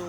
2।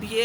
BA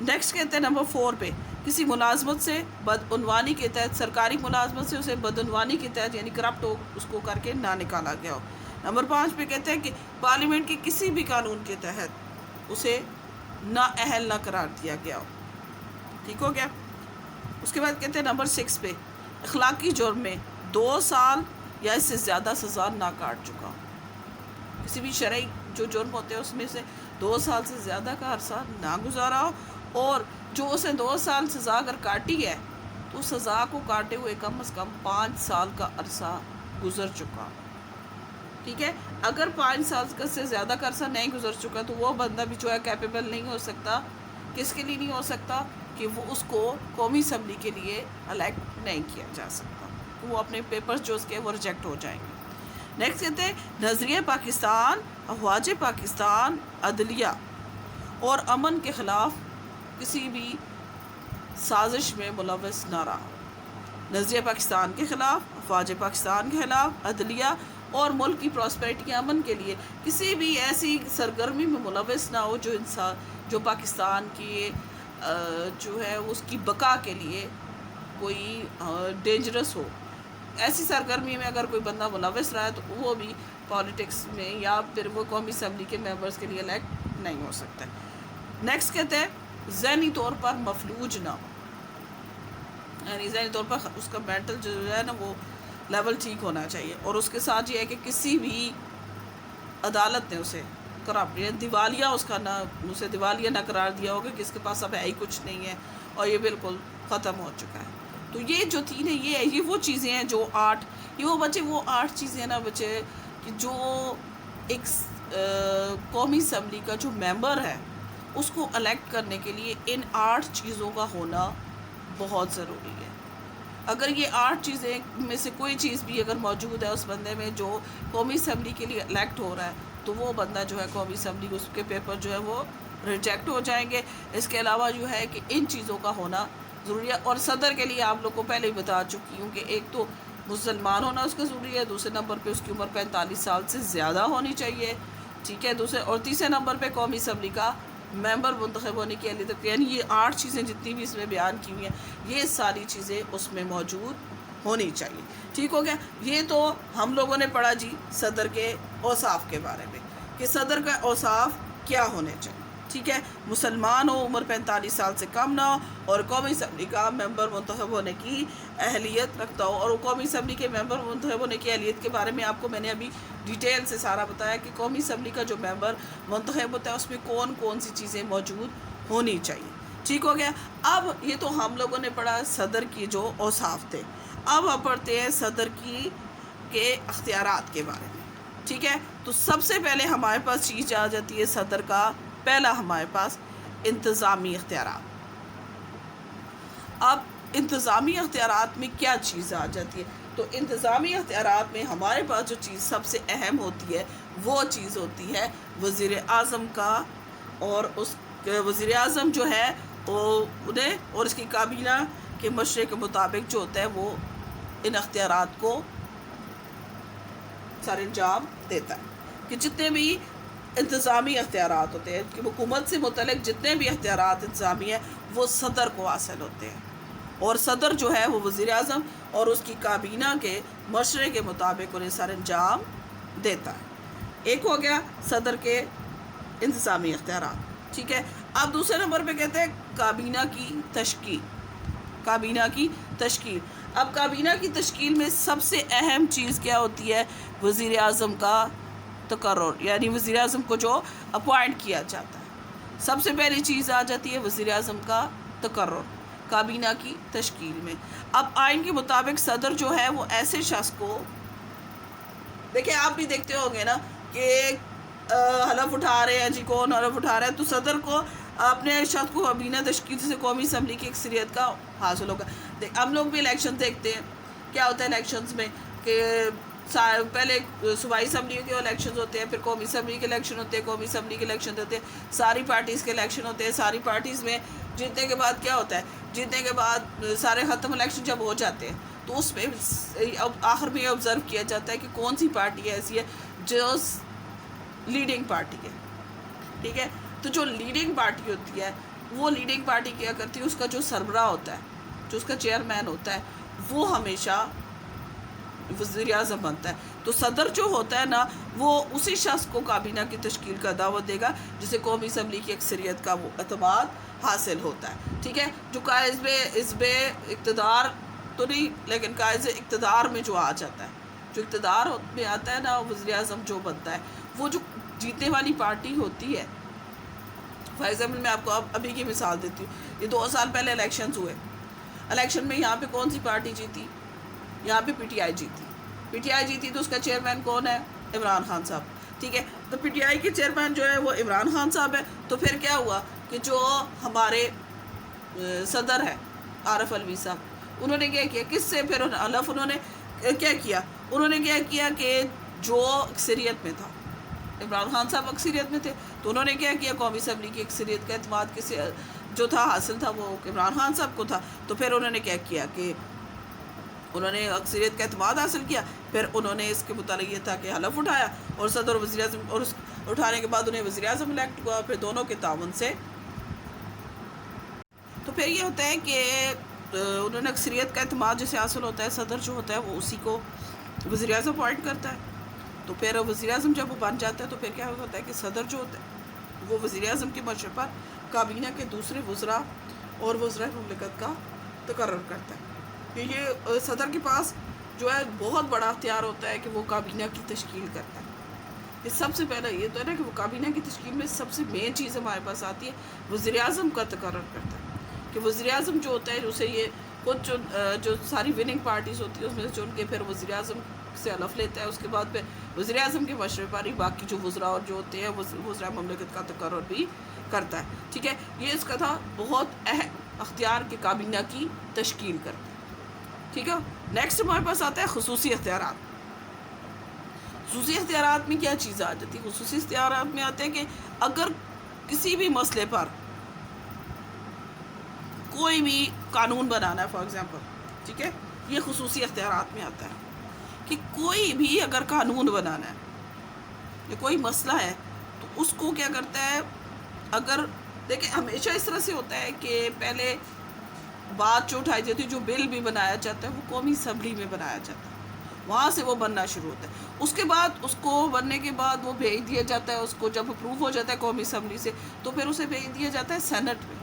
next کہتے ہیں number 4 پہ کسی ملازمت سے بدعنوانی کے تحت، سرکاری ملازمت سے اسے بدعنوانی کے تحت یعنی کرپٹ ہو اس کو کر کے نہ نکالا گیا ہو۔ نمبر 5 پہ کہتے ہیں کہ پارلیمنٹ کے کسی بھی قانون کے تحت اسے نااہل نہ قرار دیا گیا ہو۔ ٹھیک ہو گیا۔ اس کے بعد کہتے ہیں نمبر 6 پہ اخلاقی جرم میں 2 سال یا اس سے زیادہ سزا نہ کاٹ چکا ہو۔ کسی بھی شرعی جو جرم ہوتے ہیں اس میں سے 2 سال سے زیادہ کا عرصہ نہ گزارا ہو، اور جو اسے 2 سال سزا اگر کاٹی ہے تو سزا کو کاٹے ہوئے کم از کم 5 سال کا عرصہ گزر چکا۔ ٹھیک ہے، اگر 5 سال سے زیادہ کا عرصہ نہیں گزر چکا تو وہ بندہ بھی جو ہے کیپیبل نہیں ہو سکتا، کس کے لیے نہیں ہو سکتا کہ وہ اس کو قومی اسمبلی کے لیے الیکٹ نہیں کیا جا سکتا، وہ اپنے پیپرز جو اس کے وہ ریجیکٹ ہو جائیں گے۔ نیکسٹ کہتے ہیں نظریہ پاکستان، افواج پاکستان، عدلیہ اور امن کے خلاف کسی بھی سازش میں ملوث نہ رہا۔ نظریہ پاکستان کے خلاف، افواج پاکستان کے خلاف، عدلیہ اور ملک کی پراسپیرٹی امن کے لیے کسی بھی ایسی سرگرمی میں ملوث نہ ہو جو پاکستان کی جو ہے اس کی بقا کے لیے کوئی ڈینجرس ہو۔ ایسی سرگرمی میں اگر کوئی بندہ ملوث رہا ہے تو وہ بھی پالیٹکس میں یا پھر وہ قومی اسمبلی کے ممبرز کے لیے الیکٹ نہیں ہو سکتا۔ نیکسٹ کہتے ہیں ذہنی طور پر مفلوج نہ ہو، یعنی ذہنی طور پر اس کا مینٹل جو ہے نا وہ لیول ٹھیک ہونا چاہیے، اور اس کے ساتھ یہ ہے کہ کسی بھی عدالت نے اسے کرپٹ دیوالیہ اس کا نہ اسے دیوالیہ نہ قرار دیا ہوگا کہ اس کے پاس اب ہے ہی کچھ نہیں ہے اور یہ بالکل ختم ہو چکا ہے۔ تو یہ جو تین ہے یہ وہ چیزیں ہیں جو 8 یہ وہ 8 چیزیں ہیں نا بچے کہ جو ایک قومی اسمبلی کا جو ممبر ہے اس کو الیکٹ کرنے کے لیے ان 8 چیزوں کا ہونا بہت ضروری ہے۔ اگر یہ 8 چیزیں میں سے کوئی چیز بھی اگر موجود ہے اس بندے میں جو قومی اسمبلی کے لیے الیکٹ ہو رہا ہے تو وہ بندہ جو ہے قومی اسمبلی اس کے پیپر جو ہے وہ ریجیکٹ ہو جائیں گے۔ اس کے علاوہ جو ہے کہ ان چیزوں کا ہونا ضروری ہے، اور صدر کے لیے آپ لوگ کو پہلے ہی بتا چکی ہوں کہ ایک تو مسلمان ہونا اس کا ضروری ہے، دوسرے نمبر پہ اس کی عمر 45 سال سے زیادہ ہونی چاہیے، ٹھیک ہے، اور تیسرے نمبر پہ قومی اسمبلی کا ممبر منتخب ہونے کے لیے تک، یعنی یہ 8 چیزیں جتنی بھی اس میں بیان کی ہوئی ہیں یہ ساری چیزیں اس میں موجود ہونی چاہیے۔ ٹھیک ہو گیا۔ یہ تو ہم لوگوں نے پڑھا جی صدر کے اوصاف کے بارے میں کہ صدر کا اوصاف کیا ہونے چاہیے، ٹھیک ہے، مسلمان ہو، عمر 45 سال سے کم نہ ہو، اور قومی اسمبلی کا ممبر منتخب ہونے کی اہلیت رکھتا ہو۔ اور قومی اسمبلی کے ممبر منتخب ہونے کی اہلیت کے بارے میں آپ کو میں نے ابھی ڈیٹیل سے سارا بتایا کہ قومی اسمبلی کا جو ممبر منتخب ہوتا ہے اس میں کون کون سی چیزیں موجود ہونی چاہیے۔ ٹھیک ہو گیا۔ اب یہ تو ہم لوگوں نے پڑھا صدر کی جو اوصاف تھے، اب ہم پڑھتے ہیں صدر کے اختیارات کے بارے میں، ٹھیک ہے۔ تو سب سے پہلے ہمارے پاس چیز آ جاتی ہے صدر کا پہلا ہمارے پاس انتظامی اختیارات۔ اب انتظامی اختیارات میں کیا چیز آ جاتی ہے؟ تو انتظامی اختیارات میں ہمارے پاس جو چیز سب سے اہم ہوتی ہے وہ چیز ہوتی ہے وزیر اعظم کا، اور اس وزیر اعظم جو ہے وہ انہیں اور اس کی کابینہ کے مشورے کے مطابق جو ہوتا ہے وہ ان اختیارات کو سر انجام دیتا ہے کہ جتنے بھی انتظامی اختیارات ہوتے ہیں کہ حکومت سے متعلق جتنے بھی اختیارات انتظامی ہیں وہ صدر کو حاصل ہوتے ہیں، اور صدر جو ہے وہ وزیر اعظم اور اس کی کابینہ کے مشورے کے مطابق انہیں سر انجام دیتا ہے۔ ایک ہو گیا صدر کے انتظامی اختیارات، ٹھیک ہے۔ اب دوسرے نمبر پہ کہتے ہیں کابینہ کی تشکیل۔ کابینہ کی تشکیل، اب کابینہ کی تشکیل میں سب سے اہم چیز کیا ہوتی ہے؟ وزیر اعظم کا تقرر، یعنی وزیر اعظم کو جو اپوائنٹ کیا جاتا ہے، سب سے پہلی چیز آ جاتی ہے وزیر اعظم کا تقرر کابینہ کی تشکیل میں۔ اب آئین کے مطابق صدر جو ہے وہ ایسے شخص کو، دیکھیں آپ بھی دیکھتے ہوں گے نا کہ حلف اٹھا رہے ہیں جی، کون حلف اٹھا رہا ہے، تو صدر کو اپنے شخص کو کابینہ تشکیل سے قومی اسمبلی کی اکثریت کا حاصل ہوگا۔ ہم لوگ بھی الیکشن دیکھتے ہیں، کیا ہوتا ہے الیکشنز میں کہ پہلے صوبائی اسمبلی کے الیکشنز ہوتے ہیں، پھر قومی اسمبلی کے الیکشن ہوتے ہیں، قومی اسمبلی کے الیکشن ہوتے ہیں، ساری پارٹیز کے الیکشن ہوتے ہیں، ساری پارٹیز میں جیتنے کے بعد کیا ہوتا ہے، جیتنے کے بعد سارے ختم الیکشن جب ہو جاتے ہیں تو اس میں آخر میں یہ آبزرو کیا جاتا ہے کہ کون سی پارٹی ایسی ہے جو لیڈنگ پارٹی ہے، ٹھیک ہے۔ تو جو لیڈنگ پارٹی ہوتی ہے وہ لیڈنگ پارٹی کیا کرتی ہے، اس کا جو سربراہ ہوتا ہے، جو اس کا چیئرمین ہوتا ہے، وہ ہمیشہ وزیر اعظم بنتا ہے. تو صدر جو ہوتا ہے نا، وہ اسی شخص کو کابینہ کی تشکیل کا دعوت دے گا جسے قومی اسمبلی کی اکثریت کا وہ اعتماد حاصل ہوتا ہے. ٹھیک ہے، جو قائد اقتدار تو نہیں، لیکن قائد اقتدار میں جو آ جاتا ہے، جو اقتدار میں آتا ہے نا، وزیر اعظم جو بنتا ہے، وہ جو جیتنے والی پارٹی ہوتی ہے. فار ایگزامپل میں آپ کو ابھی کی مثال دیتی ہوں. یہ 2 سال پہلے الیکشنز ہوئے. الیکشن میں یہاں پہ کون سی پارٹی جیتی؟ یہاں پہ پی ٹی آئی جیتی. پی ٹی آئی جیتی تو اس کا چیئرمین کون ہے؟ عمران خان صاحب. ٹھیک ہے، تو پی ٹی آئی کے چیئرمین جو ہے وہ عمران خان صاحب ہے. تو پھر کیا ہوا کہ جو ہمارے صدر ہے عارف الوی صاحب، انہوں نے کیا کیا، کس سے پھر انہوں نے کیا کیا، انہوں نے کیا کیا کہ جو اکثریت میں تھا، عمران خان صاحب اکثریت میں تھے، تو انہوں نے کیا کیا، قومی اسمبلی کی اکثریت کا اعتماد جو تھا حاصل تھا وہ عمران خان صاحب کو تھا. تو پھر انہوں نے کیا کیا کہ انہوں نے اکثریت کا اعتماد حاصل کیا. پھر انہوں نے اس کے متعلق یہ تھا کہ حلف اٹھایا، اور صدر اور وزیر اعظم، اور اس اٹھانے کے بعد انہیں وزیر اعظم الیکٹ ہوا. پھر دونوں کے تعاون سے تو پھر یہ ہوتا ہے کہ انہوں نے اکثریت کا اعتماد جسے حاصل ہوتا ہے، صدر جو ہوتا ہے وہ اسی کو وزیر اعظم اپوائنٹ کرتا ہے. تو پھر وزیر اعظم جب وہ بن جاتا ہے تو پھر کیا ہوتا ہے کہ صدر جو ہوتا ہے وہ وزیر اعظم کے مشرف پر کابینہ کے دوسرے وزراء اور وزراء مملکت کا تقرر کرتا ہے. یہ صدر کے پاس جو ہے بہت بڑا اختیار ہوتا ہے کہ وہ کابینہ کی تشکیل کرتا ہے. یہ سب سے پہلے یہ تو ہے نا کہ وہ کابینہ کی تشکیل میں سب سے مین چیز ہمارے پاس آتی ہے، وزیر اعظم کا تقرر کرتا ہے. کہ وزیر اعظم جو ہوتا ہے، اسے یہ خود جو ساری وننگ پارٹیز ہوتی ہے اس میں سے چن کے پھر وزیر اعظم سے حلف لیتا ہے. اس کے بعد پھر وزیر اعظم کے مشورے پر ہی باقی جو وزراء اور جو ہوتے ہیں وزراء مملکت کا تقرر بھی کرتا ہے. ٹھیک ہے، یہ اس کا تھا بہت اہم اختیار کہ کابینہ کی تشکیل کرتا ہے. ٹھیک ہے، نیکسٹ ہمارے پاس آتا ہے خصوصی اختیارات. خصوصی اختیارات میں کیا چیز آ جاتی ہے؟ خصوصی اختیارات میں آتے ہیں کہ اگر کسی بھی مسئلے پر کوئی بھی قانون بنانا ہے، فار ایگزامپل، ٹھیک ہے، یہ خصوصی اختیارات میں آتا ہے کہ کوئی بھی اگر قانون بنانا ہے یا کوئی مسئلہ ہے تو اس کو کیا کرتا ہے. اگر دیکھیں ہمیشہ اس طرح سے ہوتا ہے کہ پہلے بات جو اٹھائی جاتی ہے، جو بل بھی بنایا جاتا ہے وہ قومی اسمبلی میں بنایا جاتا ہے، وہاں سے وہ بننا شروع ہوتا ہے. اس کے بعد اس کو بننے کے بعد وہ بھیج دیا جاتا ہے، اس کو جب اپروو ہو جاتا ہے قومی اسمبلی سے تو پھر اسے بھیج دیا جاتا ہے سینٹ میں.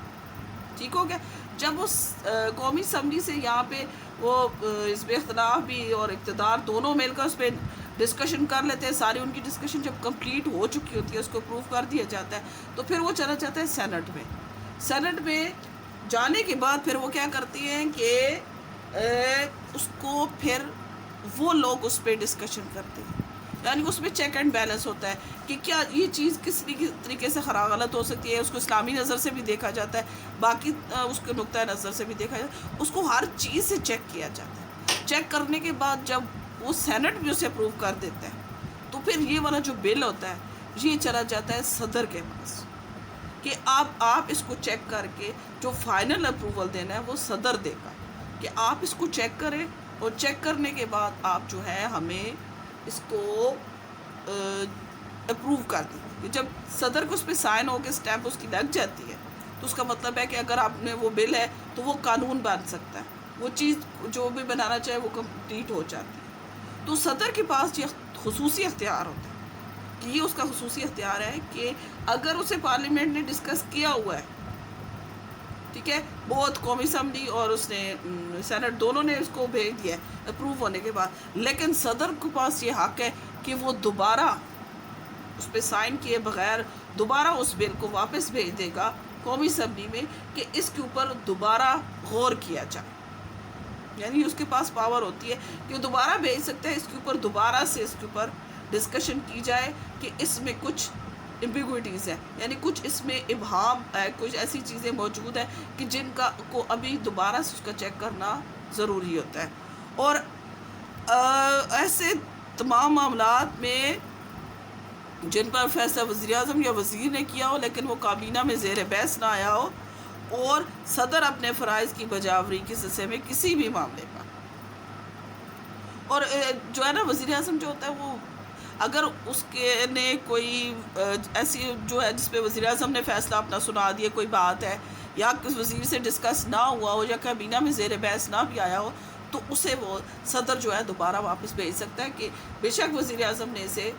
ٹھیک ہو گیا. جب اس قومی اسمبلی سے یہاں پہ وہ اس پہ اختلاف بھی اور اقتدار دونوں مل کر اس پہ ڈسکشن کر لیتے ہیں، ساری ان کی ڈسکشن جب کمپلیٹ ہو چکی ہوتی ہے، اس کو اپروو کر دیا جاتا ہے، تو پھر وہ چلا جاتا ہے سینٹ میں. سینٹ میں جانے کے بعد پھر وہ کیا کرتی ہیں کہ اس کو پھر وہ لوگ اس پہ ڈسکشن کرتے ہیں، یعنی اس میں چیک اینڈ بیلنس ہوتا ہے کہ کیا یہ چیز کس طریقے سے غلط ہو سکتی ہے. اس کو اسلامی نظر سے بھی دیکھا جاتا ہے، باقی اس کے نقطۂ نظر سے بھی دیکھا جاتا ہے. اس کو ہر چیز سے چیک کیا جاتا ہے. چیک کرنے کے بعد جب وہ سینٹ بھی اسے اپروو کر دیتا ہے تو پھر یہ والا جو بل ہوتا ہے یہ چلا جاتا ہے صدر کے پاس کہ آپ اس کو چیک کر کے جو فائنل اپروول دینا ہے وہ صدر دے گا کہ آپ اس کو چیک کریں، اور چیک کرنے کے بعد آپ جو ہے ہمیں اس کو اپروو کر دیں. جب صدر کو اس پہ سائن ہو کے اسٹیمپ اس کی لگ جاتی ہے تو اس کا مطلب ہے کہ اگر آپ نے وہ بل ہے تو وہ قانون بن سکتا ہے، وہ چیز جو بھی بنانا چاہے وہ کمپلیٹ ہو جاتی ہے. تو صدر کے پاس یہ خصوصی اختیار ہوتا ہے کہ یہ اس کا خصوصی اختیار ہے کہ اگر اسے پارلیمنٹ نے ڈسکس کیا ہوا ہے، ٹھیک ہے، بہت قومی اسمبلی اور اس نے سینٹ دونوں نے اس کو بھیج دیا ہے اپروو ہونے کے بعد، لیکن صدر کے پاس یہ حق ہے کہ وہ دوبارہ اس پہ سائن کیے بغیر دوبارہ اس بل کو واپس بھیج دے گا قومی اسمبلی میں کہ اس کے اوپر دوبارہ غور کیا جائے. یعنی اس کے پاس پاور ہوتی ہے کہ وہ دوبارہ بھیج سکتا ہے، اس کے اوپر دوبارہ سے اس کے اوپر ڈسکشن کی جائے کہ اس میں کچھ ایمبیگوٹیز ہیں، یعنی کچھ اس میں ابہام ہے، کچھ ایسی چیزیں موجود ہیں کہ جن کو ابھی دوبارہ سے اس کا چیک کرنا ضروری ہوتا ہے. اور ایسے تمام معاملات میں جن پر فیصلہ وزیر اعظم یا وزیر نے کیا ہو لیکن وہ کابینہ میں زیر بحث نہ آیا ہو، اور صدر اپنے فرائض کی بجاوری کے سلسلے میں کسی بھی معاملے پر، اور جو ہے نا وزیر اعظم جو ہوتا ہے وہ اگر اس کے نے کوئی ایسی جو ہے جس پہ وزیر اعظم نے فیصلہ اپنا سنا دیا، کوئی بات ہے یا کس وزیر سے ڈسکس نہ ہوا ہو یا کابینہ میں زیر بحث نہ بھی آیا ہو تو اسے وہ صدر جو ہے دوبارہ واپس بھیج سکتا ہے کہ بے شک وزیر اعظم نے اسے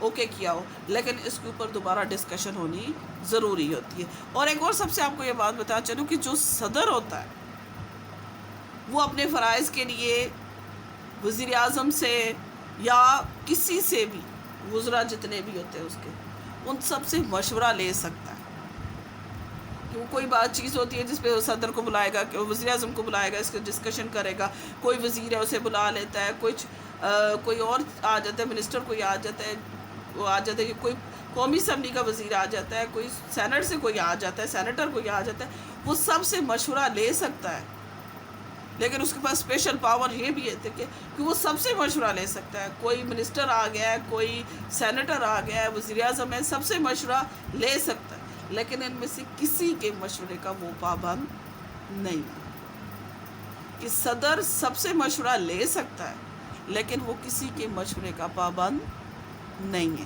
اوکے کیا ہو، لیکن اس کے اوپر دوبارہ ڈسکشن ہونی ضروری ہوتی ہے۔ اور ایک اور سب سے آپ کو یہ بات بتا چلوں کہ جو صدر ہوتا ہے وہ اپنے فرائض کے لیے وزیر اعظم سے یا کسی سے بھی، وزراء جتنے بھی ہوتے ہیں اس کے، ان سب سے مشورہ لے سکتا ہے کہ وہ کوئی بات چیز ہوتی ہے جس پہ وہ صدر کو بلائے گا، کہ وزیر اعظم کو بلائے گا، اس کے ڈسکشن کرے گا، کوئی وزیر ہے اسے بلا لیتا ہے، کوئی اور آ جاتا ہے، منسٹر کوئی آ جاتا ہے، وہ آ جاتا ہے، کوئی قومی اسمبلی کا وزیر آ جاتا ہے، کوئی سینٹ سے کوئی آ جاتا ہے، سینیٹر کوئی آ جاتا ہے، وہ سب سے مشورہ لے سکتا ہے، لیکن اس کے پاس اسپیشل پاور یہ بھی ہے کہ وہ سب سے مشورہ لے سکتا ہے۔ کوئی منسٹر آ گیا ہے، کوئی سینیٹر آ گیا ہے، وزیر اعظم ہے، سب سے مشورہ لے سکتا ہے، لیکن ان میں سے کسی کے مشورے کا وہ پابند نہیں ہے۔ کہ صدر سب سے مشورہ لے سکتا ہے لیکن وہ کسی کے مشورے کا پابند نہیں ہے۔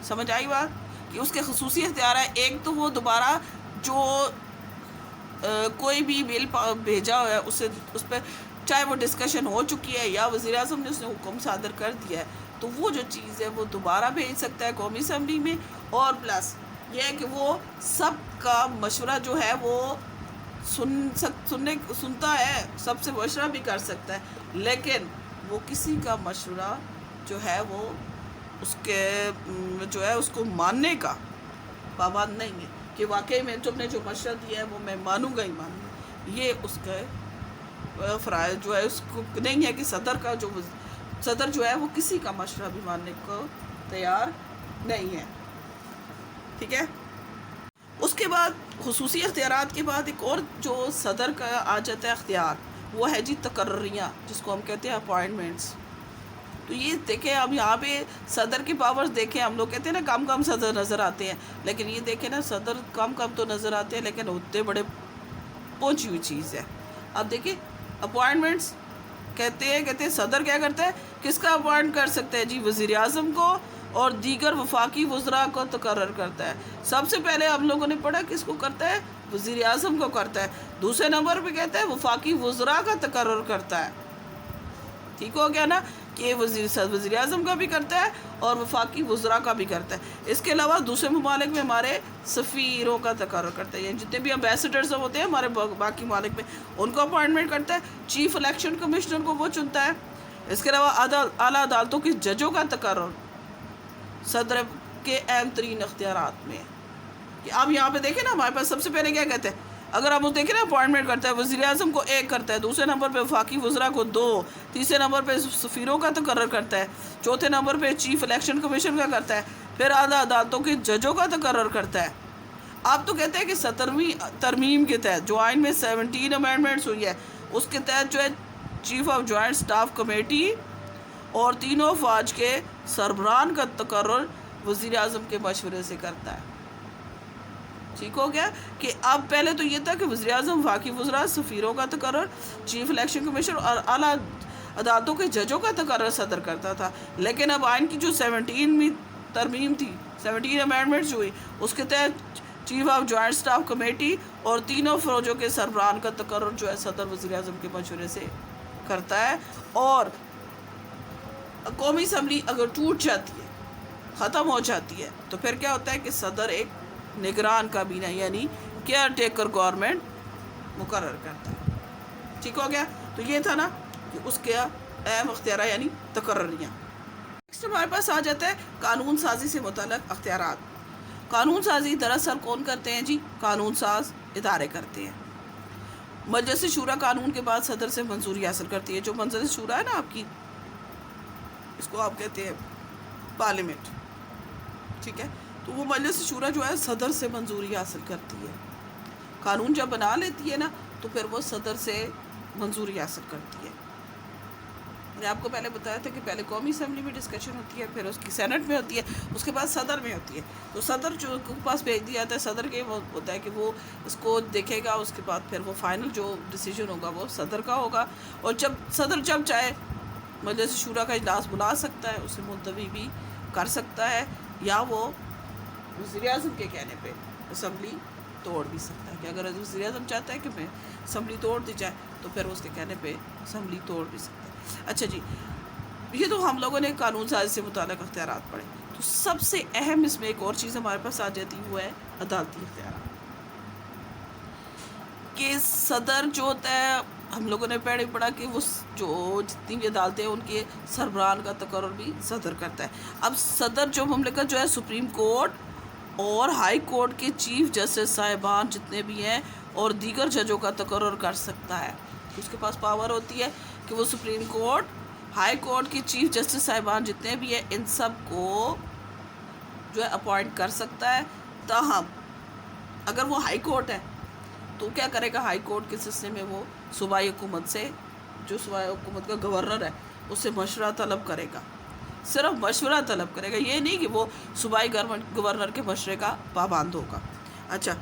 سمجھ آئی بات؟ کہ اس کے خصوصی اختیار ہے، ایک تو وہ دوبارہ جو کوئی بھی بل بھیجا ہوا ہے اس پہ چاہے وہ ڈسکشن ہو چکی ہے یا وزیر اعظم نے اس نے حکم صادر کر دیا ہے تو وہ جو چیز ہے وہ دوبارہ بھیج سکتا ہے قومی اسمبلی میں، اور پلس یہ ہے کہ وہ سب کا مشورہ جو ہے وہ سنتا ہے، سب سے مشورہ بھی کر سکتا ہے، لیکن وہ کسی کا مشورہ جو ہے وہ اس کے جو ہے اس کو ماننے کا پابند نہیں ہے کہ واقعی میں تم نے جو مشورہ دیا ہے وہ میں مانوں گا ہی مانوں گا۔ یہ اس کا فرائض جو ہے اس کو نہیں ہے کہ صدر جو ہے وہ کسی کا مشورہ بھی ماننے کو تیار نہیں ہے۔ ٹھیک ہے، اس کے بعد خصوصی اختیارات کے بعد ایک اور جو صدر کا آ جاتا ہے اختیار، وہ ہے جی تقرریاں، جس کو ہم کہتے ہیں اپوائنٹمنٹس۔ تو یہ دیکھیں اب یہاں پہ صدر کی پاورز دیکھیں، ہم لوگ کہتے ہیں نا کم کم صدر نظر آتے ہیں، لیکن یہ دیکھیں نا صدر کم کم تو نظر آتے ہیں لیکن ہوتے بڑے پہنچی ہوئی چیز ہے۔ اب دیکھیں اپوائنٹمنٹس کہتے ہیں صدر کیا کرتا ہے، کس کا اپوائنٹ کر سکتا ہے جی؟ وزیر اعظم کو اور دیگر وفاقی وزراء کو تقرر کرتا ہے۔ سب سے پہلے ہم لوگوں نے پڑھا کس کو کرتا ہے؟ وزیر اعظم کو کرتا ہے۔ دوسرے نمبر پہ کہتا ہے وفاقی وزراء کا تقرر کرتا ہے۔ ٹھیک ہو گیا نا کہ وزیر اعظم کا بھی کرتا ہے اور وفاقی وزراء کا بھی کرتا ہے۔ اس کے علاوہ دوسرے ممالک میں ہمارے سفیروں کا تقرر کرتا ہے، یعنی جتنے بھی امبیسڈرز ہوتے ہیں ہمارے باقی ممالک میں ان کو اپوائنٹمنٹ کرتا ہے۔ چیف الیکشن کمشنر کو وہ چنتا ہے۔ اس کے علاوہ اعلیٰ عدالتوں کے ججوں کا تقرر صدر کے اہم ترین اختیارات میں ہے۔ کہ اب یہاں پہ دیکھیں نا ہمارے پاس سب سے پہلے کیا کہتے ہیں، اگر آپ دیکھیں نا اپوائنٹمنٹ کرتا ہے، وزیر اعظم کو 1 کرتا ہے، دوسرے نمبر پہ وفاقی وزراء کو 2، تیسرے نمبر پہ سفیروں کا تقرر کرتا ہے، چوتھے نمبر پہ چیف الیکشن کمیشن کا کرتا ہے، پھر اعلیٰ عدالتوں کے ججوں کا تقرر کرتا ہے۔ آپ تو کہتے ہیں کہ 17ویں ترمیم کے تحت جو آئین میں 17 امینڈمنٹس ہوئی ہے اس کے تحت جو ہے chief of joint staff committee اور تینوں افواج کے سربراہان کا تقرر وزیر اعظم کے مشورے سے کرتا ہے۔ ٹھیک ہو گیا کہ اب پہلے تو یہ تھا کہ وزیر اعظم وفاقی وزراء، سفیروں کا تقرر، چیف الیکشن کمیشن اور اعلیٰ عدالتوں کے ججوں کا تقرر صدر کرتا تھا، لیکن اب آئین کی جو 17ویں ترمیم تھی، 17 امینڈمنٹس ہوئی، اس کے تحت chief of joint staff committee اور تینوں فوجوں کے سربراہان کا تقرر جو ہے صدر وزیر اعظم کے مشورے سے کرتا ہے۔ اور قومی اسمبلی اگر ٹوٹ جاتی ہے، ختم ہو جاتی ہے، تو پھر کیا ہوتا ہے کہ صدر ایک نگران کابینہ یعنی کیئر ٹیکر گورنمنٹ مقرر کرتا ہے۔ ٹھیک ہو گیا؟ تو یہ تھا نا کہ اس کے اہم اختیارات یعنی تقرریاں۔ نیکسٹ ہمارے پاس آ جاتا ہے قانون سازی سے متعلق اختیارات۔ قانون سازی دراصل کون کرتے ہیں جی؟ قانون ساز ادارے کرتے ہیں۔ مجلس شورا قانون کے بعد صدر سے منظوری حاصل کرتی ہے۔ جو مجلس شورا ہے نا آپ کی، اس کو آپ کہتے ہیں پارلیمنٹ، ٹھیک ہے؟ تو وہ مجلس شورا جو ہے صدر سے منظوری حاصل کرتی ہے۔ قانون جب بنا لیتی ہے نا تو پھر وہ صدر سے منظوری حاصل کرتی ہے۔ میں نے آپ کو پہلے بتایا تھا کہ پہلے قومی اسمبلی میں ڈسکشن ہوتی ہے، پھر اس کی سینٹ میں ہوتی ہے، اس کے بعد صدر میں ہوتی ہے۔ تو صدر جو کے پاس بھیج دیا جاتا ہے، صدر کے وہ ہوتا ہے کہ وہ اس کو دیکھے گا، اس کے بعد پھر وہ فائنل جو ڈیسیجن ہوگا وہ صدر کا ہوگا، اور صدر جب چاہے مجلس شورا کا اجلاس بلا سکتا ہے، اسے ملتوی بھی کر سکتا ہے، یا وہ وزیر اعظم کے کہنے پہ اسمبلی توڑ بھی سکتا ہے، کہ اگر وزیر اعظم چاہتا ہے کہ میں اسمبلی توڑ دی جائے تو پھر اس کے کہنے پہ اسمبلی توڑ بھی سکتا ہے۔ اچھا جی، یہ تو ہم لوگوں نے قانون سازی سے متعلق اختیارات پڑھے، تو سب سے اہم اس میں ایک اور چیز ہمارے پاس آ جاتی ہے، وہ ہے عدالتی اختیارات۔ کہ صدر جو ہوتا ہے، ہم لوگوں نے پڑھا کہ وہ جو جتنی بھی عدالتیں ہیں ان کے سربراہان کا تقرر بھی صدر کرتا ہے۔ اب صدر جو مملکت جو ہے سپریم کورٹ اور ہائی کورٹ کے چیف جسٹس صاحبان جتنے بھی ہیں اور دیگر ججوں کا تقرر کر سکتا ہے۔ اس کے پاس پاور ہوتی ہے کہ وہ سپریم کورٹ، ہائی کورٹ کے چیف جسٹس صاحبان جتنے بھی ہیں ان سب کو جو ہے اپوائنٹ کر سکتا ہے۔ تاہم اگر وہ ہائی کورٹ ہے تو کیا کرے گا؟ ہائی کورٹ کے سلسلے میں وہ صوبائی حکومت سے، جو صوبائی حکومت کا گورنر ہے اس سے مشورہ طلب کرے گا، صرف مشورہ طلب کرے گا، یہ نہیں کہ وہ صوبائی گورنر کے مشورے کا پابند ہوگا۔ اچھا،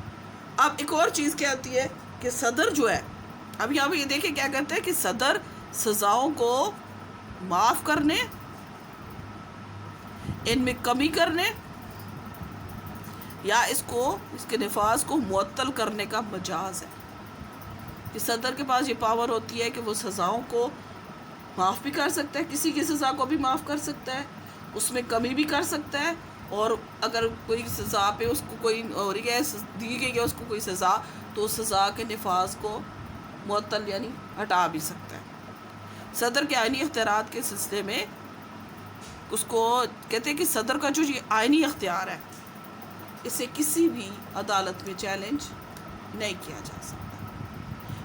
اب ایک اور چیز کیا آتی ہے کہ صدر جو ہے، اب یہاں پہ یہ دیکھیں کیا کرتے ہیں کہ صدر سزاؤں کو معاف کرنے، ان میں کمی کرنے یا اس کے نفاذ کو معطل کرنے کا مجاز ہے۔ کہ صدر کے پاس یہ پاور ہوتی ہے کہ وہ سزاؤں کو معاف بھی کر سکتا ہے، کسی کی سزا کو بھی معاف کر سکتا ہے، اس میں کمی بھی کر سکتا ہے، اور اگر کوئی سزا پہ اس کو کوئی دی گئی ہے اس کو کوئی سزا، تو اس سزا کے نفاذ کو معطل یعنی ہٹا بھی سکتا ہے۔ صدر کے آئینی اختیارات کے سلسلے میں اس کو کہتے ہیں کہ صدر کا جو یہ آئینی اختیار ہے اسے کسی بھی عدالت میں چیلنج نہیں کیا جا سکتا۔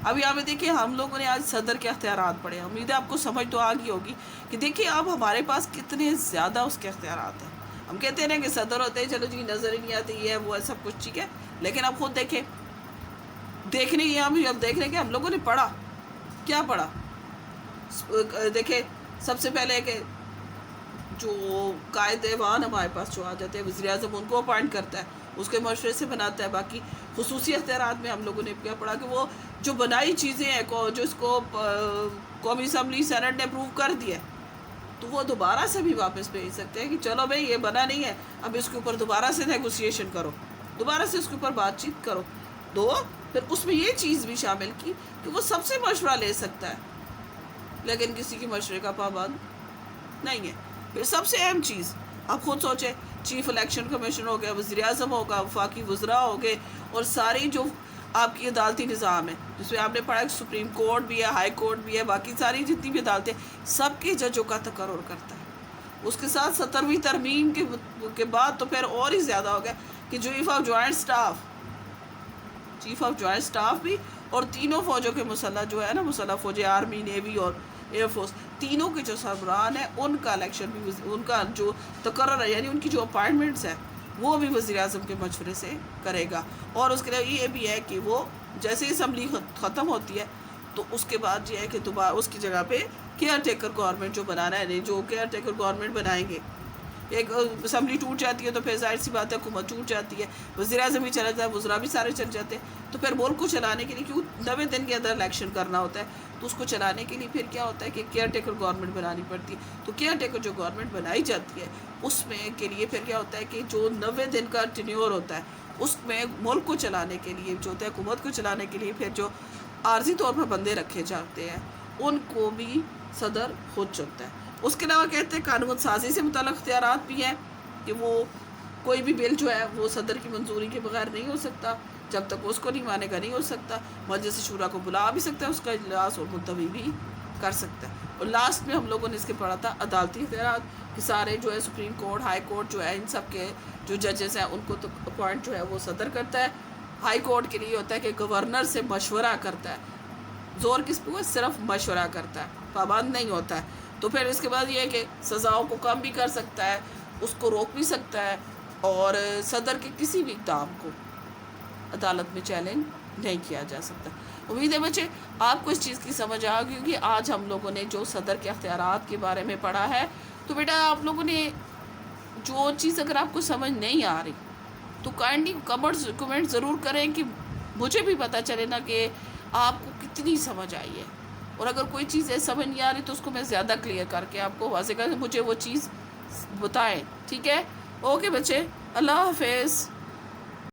اب یہاں پہ دیکھیں ہم لوگوں نے آج صدر کے اختیارات پڑھے، امید ہے آپ کو سمجھ تو آ گئی ہوگی کہ دیکھیں اب ہمارے پاس کتنے زیادہ اس کے اختیارات ہیں۔ ہم کہتے ہیں نا کہ صدر ہوتے ہیں، چلو جی نظر ہی نہیں آتے، یہ ہے وہ ہے سب کچھ ٹھیک ہے، لیکن اب خود دیکھیں، دیکھنے کی اب دیکھنے کے ہم لوگوں نے پڑھا، کیا پڑھا؟ دیکھیں سب سے پہلے کہ جو قائد ایوان ہمارے پاس جو آ جاتے ہیں، وزیر اعظم ان کو اپوائنٹ کرتا ہے، اس کے مشورے سے بناتا ہے۔ باقی خصوصی اختیارات میں ہم لوگوں نے کیا پڑھا کہ وہ جو بنائی چیزیں ہیں جو اس کو قومی اسمبلی سینٹ نے اپروو کر دیا تو وہ دوبارہ سے بھی واپس بھیج سکتے ہیں کہ چلو بھائی یہ بنا نہیں ہے، اب اس کے اوپر دوبارہ سے نیگوسیشن کرو، دوبارہ سے اس کے اوپر بات چیت کرو۔ پھر اس میں یہ چیز بھی شامل کی کہ وہ سب سے مشورہ لے سکتا ہے لیکن کسی کی مشورے کا پابند نہیں ہے۔ پھر سب سے اہم چیز آپ خود سوچیں، چیف الیکشن کمیشن ہو گیا، وزیر اعظم ہوگا، وفاقی وزراء ہو گئے، اور ساری جو آپ کی عدالتی نظام ہے جس میں آپ نے پڑھا کہ سپریم کورٹ بھی ہے، ہائی کورٹ بھی ہے، باقی ساری جتنی بھی عدالتیں، سب کے ججوں کا تقرر کرتا ہے۔ اس کے ساتھ 17ویں ترمیم کے بعد تو پھر اور ہی زیادہ ہو گیا کہ چیف آف جوائنٹ سٹاف بھی، اور تینوں فوجوں کے مسلح جو ہے نا، مسلح فوجیں، آرمی، نیوی اور ایئر فورس، تینوں کے جو سربراہان ہیں ان کا الیکشن بھی، ان کا جو تقرر ہے یعنی ان کی جو اپائنٹمنٹس ہیں وہ بھی وزیر اعظم کے مشورے سے کرے گا۔ اور اس کے لیے یہ بھی ہے کہ وہ جیسے اسمبلی ختم ہوتی ہے تو اس کے بعد یہ ہے کہ دوبارہ اس کی جگہ پہ کیئر ٹیکر گورنمنٹ جو بنانا ہے، جو کیئر ٹیکر گورنمنٹ بنائیں گے، ایک اسمبلی ٹوٹ جاتی ہے تو پھر ظاہر سی بات ہے حکومت ٹوٹ جاتی ہے، وزیر اعظم بھی چلا جاتا ہے، وزراء بھی سارے چل جاتے ہیں، تو پھر ملک کو چلانے کے لیے کیوں 90 دن کے اندر الیکشن کرنا ہوتا ہے، تو اس کو چلانے کے لیے پھر کیا ہوتا ہے کہ کیئر ٹیکر گورنمنٹ بنانی پڑتی ہے۔ تو کیئر ٹیکر جو گورنمنٹ بنائی جاتی ہے اس میں کے لیے پھر کیا ہوتا ہے کہ جو 90 دن کا ٹینیور ہوتا ہے اس میں ملک کو چلانے کے لیے جو ہوتا ہے، حکومت کو چلانے کے لیے پھر جو عارضی طور پر بندے رکھے جاتے ہیں ان کو بھی صدر خود چنتا ہے۔ اس کے علاوہ کہتے ہیں قانون سازی سے متعلق اختیارات بھی ہیں کہ وہ کوئی بھی بل جو ہے وہ صدر کی منظوری کے بغیر نہیں ہو سکتا، جب تک اس کو نہیں مانے گا نہیں ہو سکتا، مجلس شورا کو بلا بھی سکتا ہے اس کا اجلاس، اور ملتوی بھی کر سکتا ہے۔ اور لاسٹ میں ہم لوگوں نے اس کے پڑھا تھا عدالتی اختیارات کہ سارے جو ہے سپریم کورٹ، ہائی کورٹ جو ہے ان سب کے جو ججز ہیں ان کو تو اپوائنٹ جو ہے وہ صدر کرتا ہے۔ ہائی کورٹ کے لیے ہوتا ہے کہ گورنر سے مشورہ کرتا ہے، زور کس پہ ہوا؟ صرف مشورہ کرتا ہے، پابند نہیں ہوتا ہے۔ تو پھر اس کے بعد یہ ہے کہ سزاؤں کو کم بھی کر سکتا ہے، اس کو روک بھی سکتا ہے، اور صدر کے کسی بھی اقدام کو عدالت میں چیلنج نہیں کیا جا سکتا۔ امید ہے بچے آپ کو اس چیز کی سمجھ آ گئی ہوگی۔ آج ہم لوگوں نے جو صدر کے اختیارات کے بارے میں پڑھا ہے، تو بیٹا آپ لوگوں نے جو چیز اگر آپ کو سمجھ نہیں آ رہی تو کائنڈلی کمنٹ ضرور کریں کہ مجھے بھی پتہ چلے نا کہ آپ کو کتنی سمجھ آئی ہے، اور اگر کوئی چیز سمجھ نہیں آ رہی تو اس کو میں زیادہ کلیئر کر کے آپ کو واضح کر مجھے وہ چیز بتائیں، ٹھیک ہے؟ اوکے بچے، اللہ حافظ۔